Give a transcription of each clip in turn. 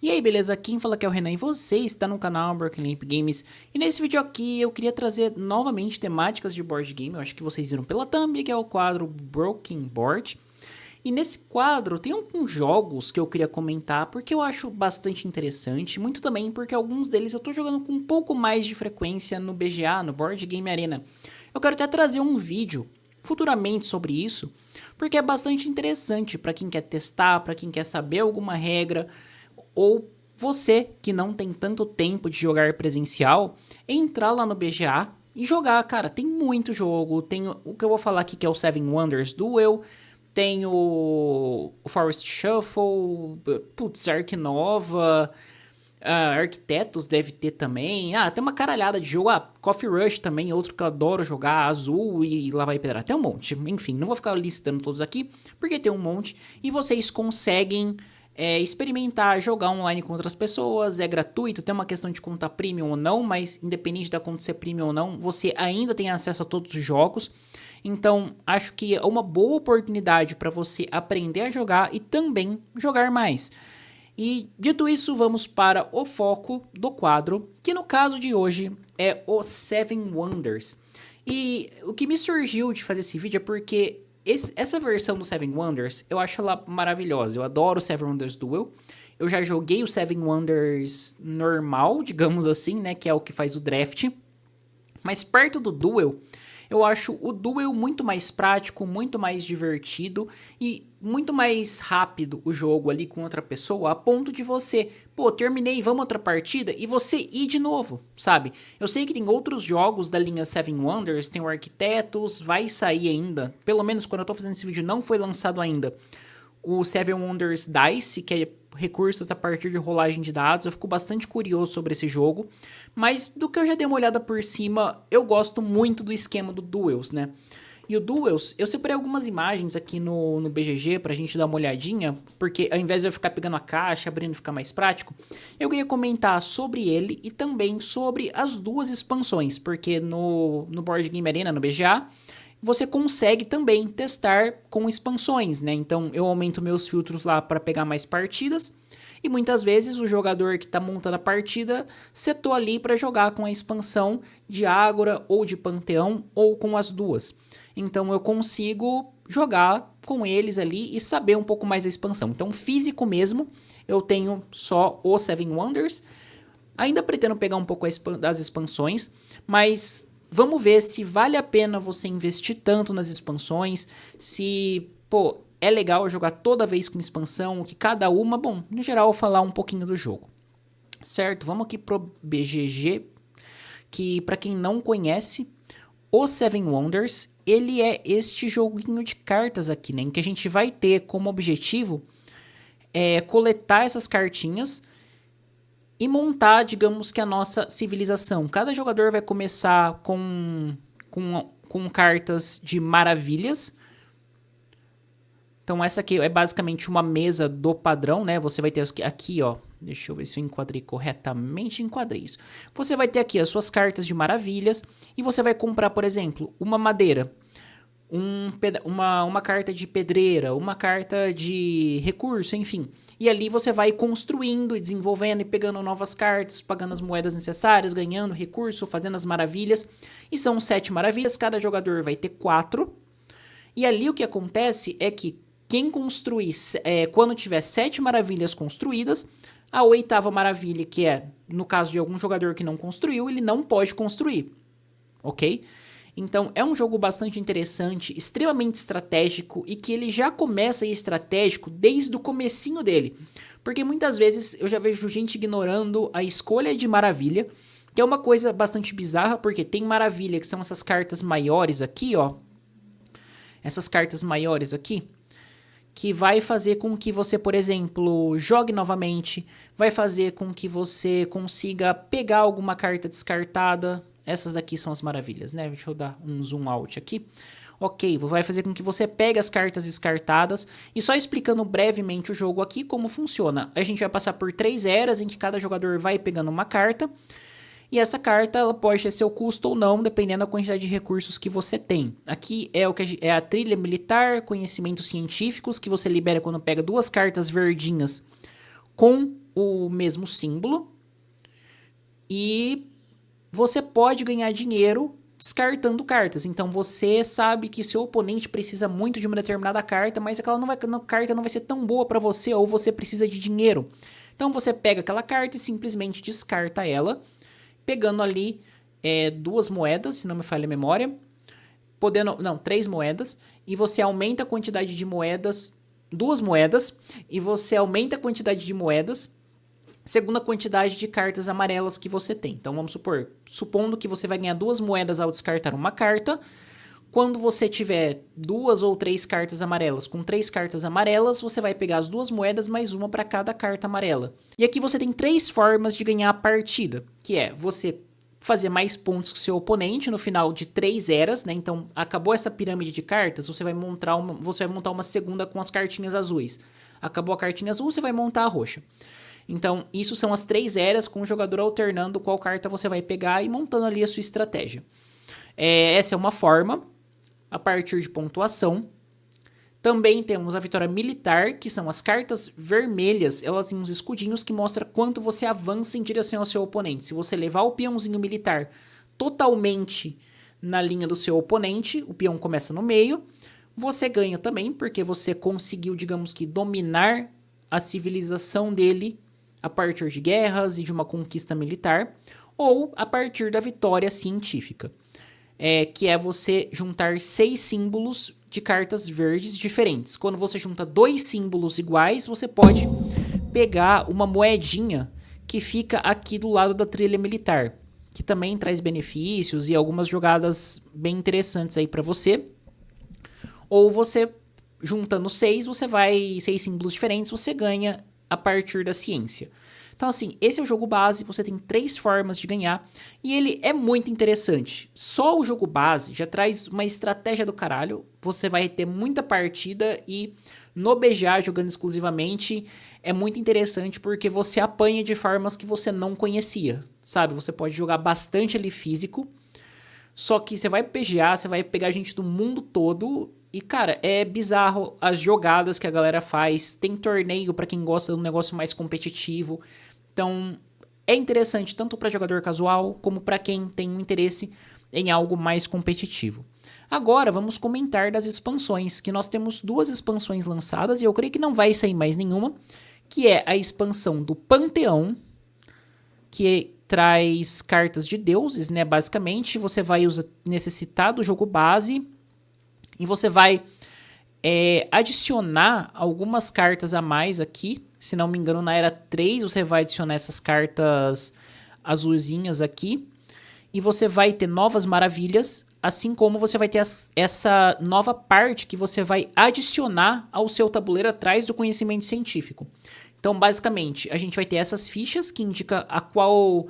E aí, beleza? Quem fala que é o Renan e você está no canal Broken Lamp Games. E nesse vídeo aqui eu queria trazer novamente temáticas de board game. Eu acho que vocês viram pela thumb, que é o quadro Broken Board. E nesse quadro tem alguns jogos que eu queria comentar porque eu acho bastante interessante. Muito também porque alguns deles eu tô jogando com um pouco mais de frequência no BGA, no Board Game Arena. Eu quero até trazer um vídeo futuramente sobre isso, porque é bastante interessante para quem quer testar, para quem quer saber alguma regra, ou você que não tem tanto tempo de jogar presencial, entrar lá no BGA e jogar, cara. Tem muito jogo. Tem o que eu vou falar aqui que é o Seven Wonders Duel. Tem o Forest Shuffle. Putz, Ark Nova. Arquitetos deve ter também. Tem uma caralhada de jogo. Coffee Rush também, outro que eu adoro jogar. Azul e lá vai pedrar. Tem um monte. Enfim, não vou ficar listando todos aqui, porque tem um monte. E vocês conseguem experimentar, jogar online com outras pessoas, é gratuito, tem uma questão de conta premium ou não, mas independente da conta ser premium ou não, você ainda tem acesso a todos os jogos. Então, acho que é uma boa oportunidade para você aprender a jogar e também jogar mais. E dito isso, vamos para o foco do quadro, que no caso de hoje é o Seven Wonders. E o que me surgiu de fazer esse vídeo é porque essa versão do Seven Wonders, eu acho ela maravilhosa. Eu adoro o Seven Wonders Duel. Eu já joguei o Seven Wonders normal, digamos assim, né? Que é o que faz o draft. Mas perto do Duel, eu acho o Duel muito mais prático, muito mais divertido e muito mais rápido o jogo ali com outra pessoa, a ponto de você, pô, terminei, vamos outra partida, e você ir de novo, sabe? Eu sei que tem outros jogos da linha Seven Wonders, tem o Arquitetos, vai sair ainda, pelo menos quando eu tô fazendo esse vídeo não foi lançado ainda, o Seven Wonders Dice, que é recursos a partir de rolagem de dados. Eu fico bastante curioso sobre esse jogo, mas do que eu já dei uma olhada por cima, eu gosto muito do esquema do Duels, né? E o Duels, eu separei algumas imagens aqui no BGG pra gente dar uma olhadinha, porque ao invés de eu ficar pegando a caixa, abrindo ficar mais prático, eu queria comentar sobre ele e também sobre as duas expansões, porque no Board Game Arena, no BGA, você consegue também testar com expansões, né? Então eu aumento meus filtros lá para pegar mais partidas. E muitas vezes o jogador que está montando a partida setou ali para jogar com a expansão de Ágora ou de Panteão ou com as duas. Então eu consigo jogar com eles ali e saber um pouco mais da expansão. Então físico mesmo, eu tenho só o Seven Wonders. Ainda pretendo pegar um pouco das expansões, mas vamos ver se vale a pena você investir tanto nas expansões, se, pô, é legal jogar toda vez com expansão, que cada uma, bom, no geral, falar um pouquinho do jogo. Certo? Vamos aqui pro BGG, que para quem não conhece, o Seven Wonders, ele é este joguinho de cartas aqui, né, em que a gente vai ter como objetivo coletar essas cartinhas e montar, digamos que a nossa civilização. Cada jogador vai começar com cartas de maravilhas. Então essa aqui é basicamente uma mesa do padrão, né? Você vai ter aqui, ó, deixa eu ver se eu enquadrei corretamente, enquadrei isso. Você vai ter aqui as suas cartas de maravilhas e você vai comprar, por exemplo, uma madeira, uma carta de pedreira, uma carta de recurso, enfim. E ali você vai construindo, desenvolvendo e pegando novas cartas, pagando as moedas necessárias, ganhando recurso, fazendo as maravilhas. E são 7 maravilhas, cada jogador vai ter 4. E ali o que acontece é que quem construir, quando tiver 7 maravilhas construídas, a 8ª maravilha, que é no caso de algum jogador que não construiu, ele não pode construir, ok? Então é um jogo bastante interessante, extremamente estratégico e que ele já começa a ir estratégico desde o comecinho dele. Porque muitas vezes eu já vejo gente ignorando a escolha de maravilha, que é uma coisa bastante bizarra, porque tem maravilha, que são essas cartas maiores aqui, ó. Essas cartas maiores aqui, que vai fazer com que você, por exemplo, jogue novamente, vai fazer com que você consiga pegar alguma carta descartada. Essas daqui são as maravilhas, né? Deixa eu dar um zoom out aqui. Ok, vai fazer com que você pegue as cartas descartadas. E só explicando brevemente o jogo aqui, como funciona. A gente vai passar por 3 eras em que cada jogador vai pegando uma carta. E essa carta ela pode ter seu custo ou não, dependendo da quantidade de recursos que você tem. Aqui é o que é a trilha militar, conhecimentos científicos, que você libera quando pega 2 cartas verdinhas com o mesmo símbolo e você pode ganhar dinheiro descartando cartas. Então você sabe que seu oponente precisa muito de uma determinada carta, mas aquela carta não vai ser tão boa para você, ou você precisa de dinheiro. Então você pega aquela carta e simplesmente descarta ela, pegando ali 2 moedas, se não me falha a memória, não, 3 moedas, e você aumenta a quantidade de moedas, 2 moedas, e você aumenta a quantidade de moedas segundo a quantidade de cartas amarelas que você tem. Então vamos supondo que você vai ganhar 2 moedas ao descartar uma carta. Quando você tiver 2 ou 3 cartas amarelas, com 3 cartas amarelas, você vai pegar as 2 moedas mais uma para cada carta amarela. E aqui você tem 3 formas de ganhar a partida, que é você fazer mais pontos que o seu oponente no final de 3 eras, né? Então, acabou essa pirâmide de cartas, você vai montar uma segunda com as cartinhas azuis. Acabou a cartinha azul, você vai montar a roxa. Então, isso são as 3 eras, com o jogador alternando qual carta você vai pegar e montando ali a sua estratégia. Essa é uma forma, a partir de pontuação. Também temos a vitória militar, que são as cartas vermelhas. Elas têm uns escudinhos que mostram quanto você avança em direção ao seu oponente. Se você levar o peãozinho militar totalmente na linha do seu oponente, o peão começa no meio, você ganha também, porque você conseguiu, digamos que, dominar a civilização dele a partir de guerras e de uma conquista militar, ou a partir da vitória científica, que é você juntar 6 símbolos de cartas verdes diferentes. Quando você junta 2 símbolos iguais, você pode pegar uma moedinha que fica aqui do lado da trilha militar, que também traz benefícios e algumas jogadas bem interessantes aí para você. Ou você, juntando 6 símbolos diferentes, você ganha a partir da ciência. Então, assim, esse é o jogo base, você tem 3 formas de ganhar, e ele é muito interessante. Só o jogo base já traz uma estratégia do caralho, você vai ter muita partida, e no BGA, jogando exclusivamente, é muito interessante porque você apanha de formas que você não conhecia, sabe? Você pode jogar bastante ali físico, só que você vai PGA, você vai pegar gente do mundo todo. E, cara, é bizarro as jogadas que a galera faz. Tem torneio pra quem gosta de um negócio mais competitivo. Então, é interessante tanto para jogador casual como para quem tem um interesse em algo mais competitivo. Agora, vamos comentar das expansões, que nós temos 2 expansões lançadas e eu creio que não vai sair mais nenhuma, que é a expansão do Panteão, que traz cartas de deuses, né? Basicamente, você vai necessitar do jogo base e você vai adicionar algumas cartas a mais aqui. Se não me engano, na Era 3 você vai adicionar essas cartas azulzinhas aqui. E você vai ter novas maravilhas, assim como você vai ter essa nova parte que você vai adicionar ao seu tabuleiro atrás do conhecimento científico. Então, basicamente, a gente vai ter essas fichas que indicam a qual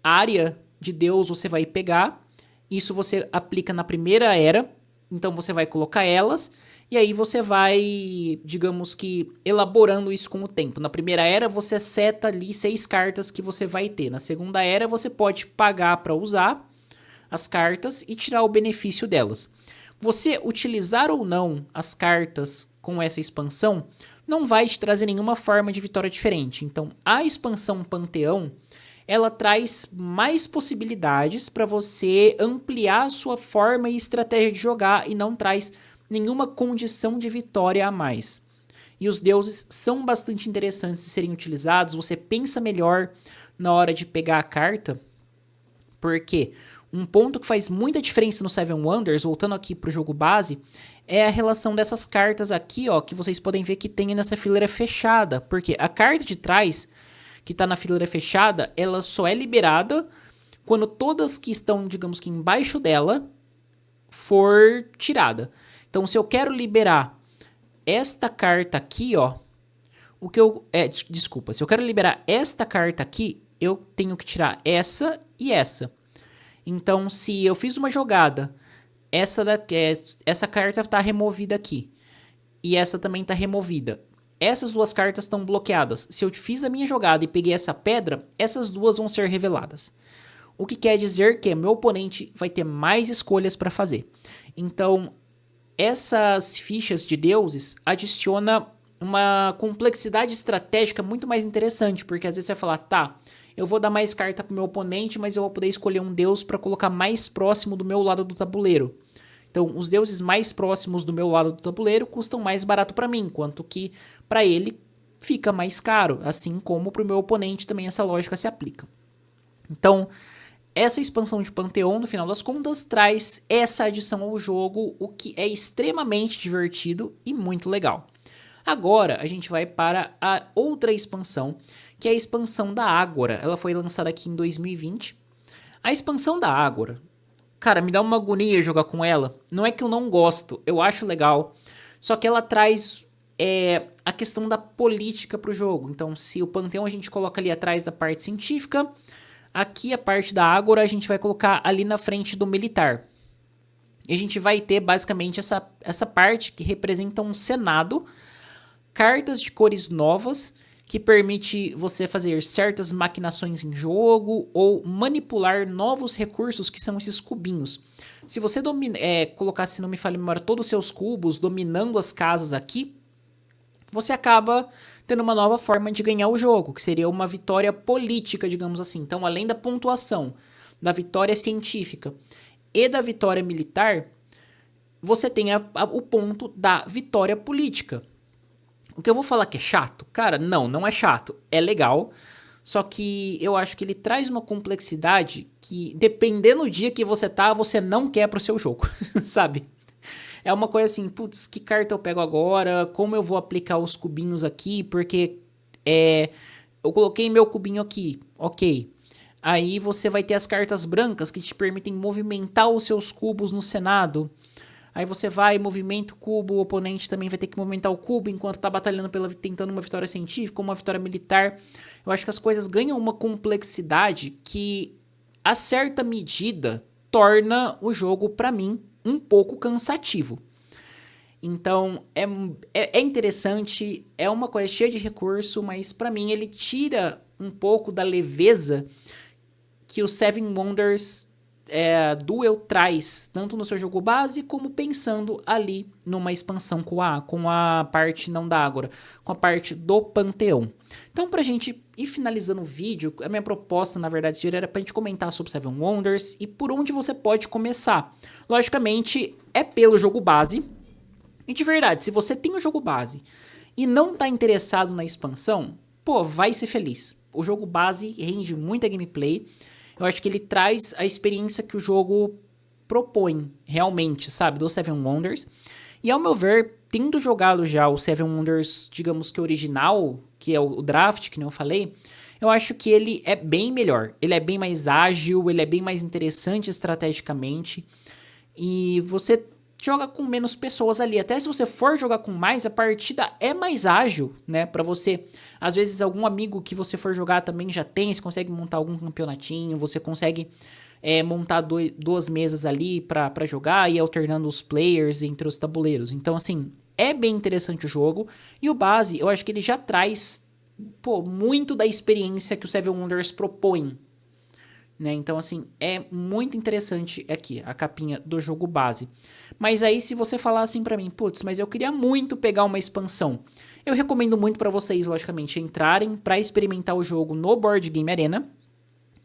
área de Deus você vai pegar. Isso você aplica na primeira era. Então, você vai colocar elas e aí você vai, digamos que, elaborando isso com o tempo. Na primeira era, você seta ali 6 cartas que você vai ter. Na segunda era, você pode pagar para usar as cartas e tirar o benefício delas. Você utilizar ou não as cartas com essa expansão não vai te trazer nenhuma forma de vitória diferente. Então, a expansão Panteão, ela traz mais possibilidades para você ampliar a sua forma e estratégia de jogar e não traz nenhuma condição de vitória a mais. E os deuses são bastante interessantes de serem utilizados, você pensa melhor na hora de pegar a carta, porque um ponto que faz muita diferença no Seven Wonders, voltando aqui para o jogo base, é a relação dessas cartas aqui, ó, que vocês podem ver que tem nessa fileira fechada, porque a carta de trás, que está na fileira fechada, ela só é liberada quando todas que estão, digamos que embaixo dela, for tirada. Então, se eu quero liberar esta carta aqui, ó, desculpa, se eu quero liberar esta carta aqui, eu tenho que tirar essa e essa. Então, se eu fiz uma jogada, essa carta está removida aqui, e essa também está removida. Essas 2 cartas estão bloqueadas. Se eu fiz a minha jogada e peguei essa pedra, essas 2 vão ser reveladas. O que quer dizer que meu oponente vai ter mais escolhas para fazer. Então, essas fichas de deuses adiciona uma complexidade estratégica muito mais interessante, porque às vezes você vai falar, tá, eu vou dar mais carta pro meu oponente, mas eu vou poder escolher um deus para colocar mais próximo do meu lado do tabuleiro. Então, os deuses mais próximos do meu lado do tabuleiro custam mais barato para mim, enquanto que para ele fica mais caro, assim como para o meu oponente também essa lógica se aplica. Então, essa expansão de Panteão, no final das contas, traz essa adição ao jogo, o que é extremamente divertido e muito legal. Agora, a gente vai para a outra expansão, que é a expansão da Ágora. Ela foi lançada aqui em 2020. A expansão da Ágora, cara, me dá uma agonia jogar com ela. Não é que eu não gosto, eu acho legal. Só que ela traz a questão da política pro jogo. Então, se o Panteão a gente coloca ali atrás da parte científica, aqui a parte da Ágora a gente vai colocar ali na frente do militar. E a gente vai ter basicamente essa parte que representa um senado, cartas de cores novas, que permite você fazer certas maquinações em jogo ou manipular novos recursos que são esses cubinhos. Se você colocar, se não me falha a memória, todos os seus cubos dominando as casas aqui, você acaba tendo uma nova forma de ganhar o jogo, que seria uma vitória política, digamos assim. Então, além da pontuação, da vitória científica e da vitória militar, você tem o ponto da vitória política. O que eu vou falar que é chato? Cara, não é chato. É legal. Só que eu acho que ele traz uma complexidade que, dependendo do dia que você tá, você não quer pro seu jogo, sabe? É uma coisa assim, putz, que carta eu pego agora? Como eu vou aplicar os cubinhos aqui? Porque eu coloquei meu cubinho aqui, ok. Aí você vai ter as cartas brancas que te permitem movimentar os seus cubos no Senado. Aí você vai, movimenta o cubo, o oponente também vai ter que movimentar o cubo enquanto tá batalhando tentando uma vitória científica ou uma vitória militar. Eu acho que as coisas ganham uma complexidade que, a certa medida, torna o jogo, pra mim, um pouco cansativo. Então, é interessante, é uma coisa cheia de recurso, mas pra mim ele tira um pouco da leveza que o Seven Wonders Duel traz, tanto no seu jogo base, como pensando ali numa expansão com a parte não da Ágora, com a parte do Panteão. Então, pra gente ir finalizando o vídeo, a minha proposta, na verdade, era pra gente comentar sobre Seven Wonders e por onde você pode começar. Logicamente, é pelo jogo base. E de verdade, se você tem o jogo base e não tá interessado na expansão, pô, vai ser feliz. O jogo base rende muita gameplay. Eu acho que ele traz a experiência que o jogo propõe, realmente, sabe? Do Seven Wonders. E ao meu ver, tendo jogado já o Seven Wonders, digamos que original, que é o draft, que nem eu falei, eu acho que ele é bem melhor. Ele é bem mais ágil, ele é bem mais interessante estrategicamente. E você joga com menos pessoas ali. Até se você for jogar com mais, a partida é mais ágil, né? Pra você, às vezes, algum amigo que você for jogar também já tem, você consegue montar algum campeonatinho, você consegue montar duas mesas ali pra jogar e alternando os players entre os tabuleiros. Então, assim, é bem interessante o jogo. E o base, eu acho que ele já traz, muito da experiência que o Seven Wonders propõe. Né? Então, assim, é muito interessante aqui a capinha do jogo base. Mas aí, se você falar assim pra mim, putz, mas eu queria muito pegar uma expansão, eu recomendo muito pra vocês, logicamente, entrarem pra experimentar o jogo no Board Game Arena,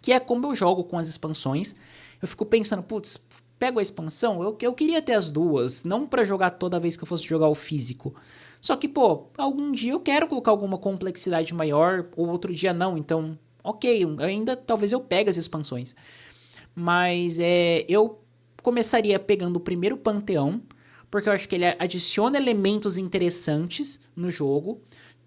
que é como eu jogo com as expansões. Eu fico pensando, putz, pego a expansão, eu queria ter as duas, não pra jogar toda vez que eu fosse jogar o físico. Só que, algum dia eu quero colocar alguma complexidade maior, ou outro dia não, então... Ok, ainda talvez eu pegue as expansões. Mas eu começaria pegando o primeiro Panteão, porque eu acho que ele adiciona elementos interessantes no jogo,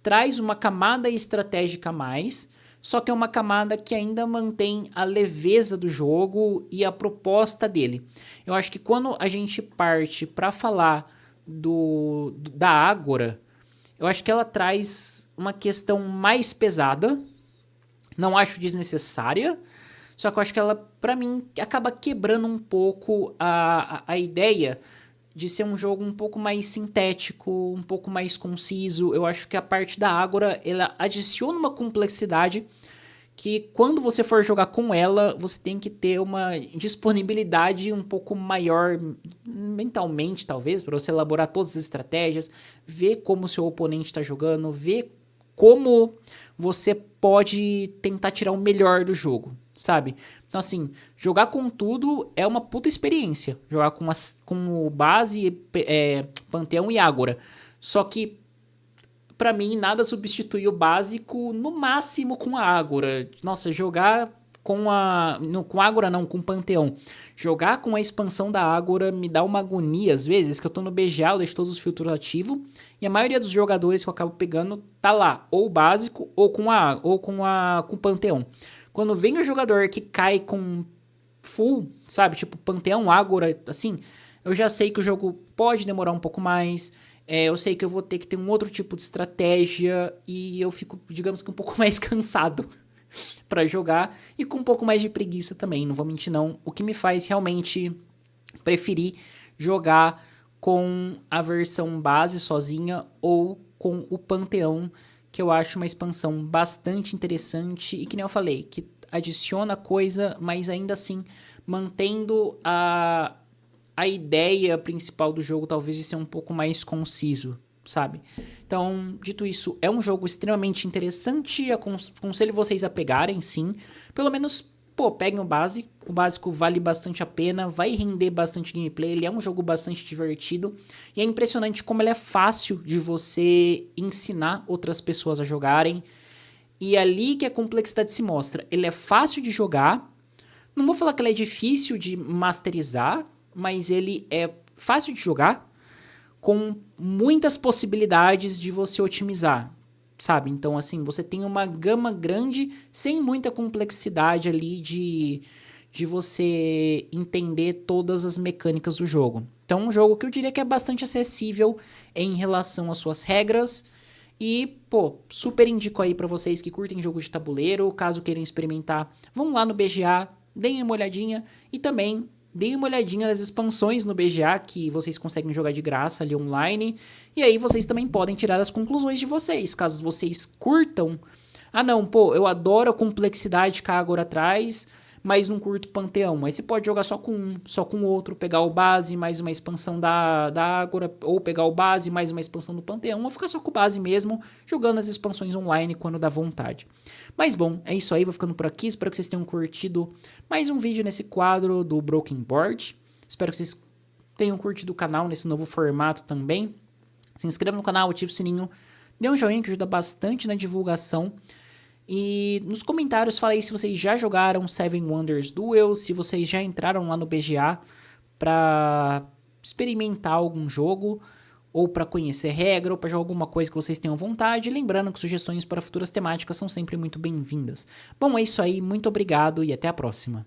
traz uma camada estratégica a mais, só que é uma camada que ainda mantém a leveza do jogo e a proposta dele. Eu acho que quando a gente parte para falar da Ágora, eu acho que ela traz uma questão mais pesada. Não acho desnecessária, só que eu acho que ela, pra mim, acaba quebrando um pouco a ideia de ser um jogo um pouco mais sintético, um pouco mais conciso. Eu acho que a parte da Ágora, ela adiciona uma complexidade que quando você for jogar com ela, você tem que ter uma disponibilidade um pouco maior mentalmente, talvez, para você elaborar todas as estratégias, ver como o seu oponente está jogando, ver como você pode tentar tirar o melhor do jogo, sabe? Então, assim, jogar com tudo é uma puta experiência. Jogar com o base, Panteão e Ágora. Só que pra mim, nada substitui o básico, no máximo com a Ágora. Nossa, jogar com a... Não, com a Ágora não, com o Panteão. Jogar com a expansão da Ágora me dá uma agonia, às vezes, que eu tô no BGA, eu deixo todos os filtros ativos, e a maioria dos jogadores que eu acabo pegando tá lá, ou básico, ou com o Panteão. Quando vem o jogador que cai com full, sabe, tipo Panteão, Ágora, assim, eu já sei que o jogo pode demorar um pouco mais. Eu sei que eu vou ter que ter um outro tipo de estratégia e eu fico, digamos que um pouco mais cansado pra jogar e com um pouco mais de preguiça também, não vou mentir não. O que me faz realmente preferir jogar com a versão base sozinha ou com o Panteão, que eu acho uma expansão bastante interessante e que nem eu falei, que adiciona coisa, mas ainda assim mantendo a ideia principal do jogo talvez de ser um pouco mais conciso, sabe? Então, dito isso, é um jogo extremamente interessante, aconselho vocês a pegarem, sim. Pelo menos, pô, peguem o básico vale bastante a pena, vai render bastante gameplay, ele é um jogo bastante divertido, e é impressionante como ele é fácil de você ensinar outras pessoas a jogarem, e é ali que a complexidade se mostra. Ele é fácil de jogar, não vou falar que ele é difícil de masterizar, mas ele é fácil de jogar, com muitas possibilidades de você otimizar, sabe? Então, assim, você tem uma gama grande, sem muita complexidade ali de você entender todas as mecânicas do jogo. Então, um jogo que eu diria que é bastante acessível em relação às suas regras. E, pô, super indico aí pra vocês que curtem jogos de tabuleiro, caso queiram experimentar, vão lá no BGA, deem uma olhadinha e também deem uma olhadinha nas expansões no BGA que vocês conseguem jogar de graça ali online. E aí vocês também podem tirar as conclusões de vocês, caso vocês curtam. Ah não, pô, eu adoro a complexidade que a Ágora traz, mas não curto Panteão. Aí você pode jogar só com um, só com o outro, pegar o base, mais uma expansão da Ágora, ou pegar o base, mais uma expansão do Panteão, ou ficar só com o base mesmo, jogando as expansões online quando dá vontade. Mas bom, é isso aí, vou ficando por aqui, espero que vocês tenham curtido mais um vídeo nesse quadro do Broken Board. Espero que vocês tenham curtido o canal nesse novo formato também. Se inscreva no canal, ative o sininho, dê um joinha que ajuda bastante na divulgação. E nos comentários fala aí se vocês já jogaram Seven Wonders Duel, se vocês já entraram lá no BGA para experimentar algum jogo, ou para conhecer regra, ou para jogar alguma coisa que vocês tenham vontade. Lembrando que sugestões para futuras temáticas são sempre muito bem-vindas. Bom, é isso aí, muito obrigado e até a próxima.